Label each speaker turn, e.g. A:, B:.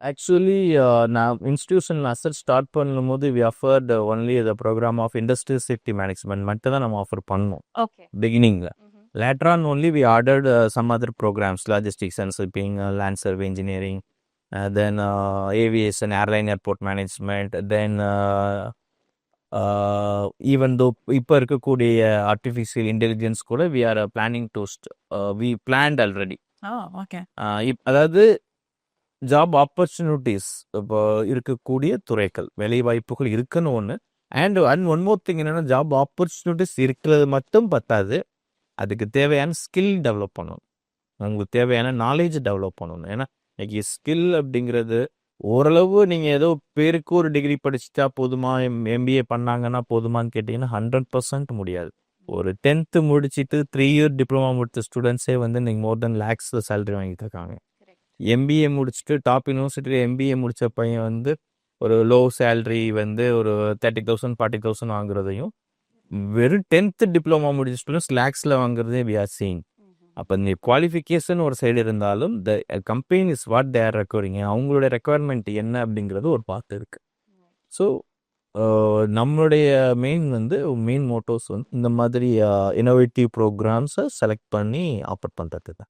A: Actually நான் institution அசட் start பண்ணும்போது we offered only the program of industrial safety management மட்டும் தான் நம்ம ஆஃபர் பண்ணோம்
B: ஓகே.
A: பிகினிங்கில். Later on only we ordered some other programs, logistics and shipping, land survey engineering, then aviation, airline airport management, then even though இப்போ இருக்கக்கூடிய artificial intelligence கூட we are planning to we planned already.
B: Oh, okay.
A: அதாவது job opportunities இப்போ இருக்கக்கூடிய துறைகள், வேலை வாய்ப்புகள் இருக்குன்னு ஒன்று. அண்ட் ஒன் மோர் திங் என்னென்னா, ஜாப் ஆப்பர்ச்சுனிட்டிஸ் இருக்கிறது மட்டும் பத்தாது, அதுக்கு தேவையான ஸ்கில் டெவலப் பண்ணணும், உங்களுக்கு தேவையான நாலேஜ் டெவலப் பண்ணணும். ஏன்னா இன்னைக்கு ஸ்கில் அப்படிங்கிறது ஓரளவு நீங்கள் ஏதோ பேருக்கு ஒரு டிகிரி படிச்சுட்டா போதுமா, எம்பிஏ பண்ணாங்கன்னா போதுமான்னு கேட்டிங்கன்னா 100% முடியாது. ஒரு 10th முடிச்சுட்டு 3 இயர் டிப்ளமா முடித்த ஸ்டூடெண்ட்ஸே வந்து இன்னைக்கு மோர் தென் லேக்ஸில் சேலரி வாங்கிட்டு இருக்காங்க. எம்பிஏ முடிச்சுட்டு டாப் யூனிவர்சிட்டியில் எம்பிஏ முடித்த பையன் வந்து ஒரு லோ சேலரி வந்து ஒரு 30,000 40,000 வாங்குறதையும், வெறும் 10th டிப்ளமா முடிச்ச ஸ்டூடெண்ட்ஸ் லேக்ஸில் வாங்குறதே வி ஆர் சீயிங். அப்போ இந்த குவாலிஃபிகேஷன் ஒரு சைடு இருந்தாலும் the company is what they are requiring, அவங்களோட ரெக்குவயர்மெண்ட் என்ன அப்படிங்கிறது ஒரு பார்ட் இருக்குது. ஸோ நம்மளுடைய மெயின் மோட்டோஸ் வந்து இந்த மாதிரி இன்னோவேட்டிவ் ப்ரோக்ராம்ஸை செலக்ட் பண்ணி ஆஃபர் பண்ணுறது தான்.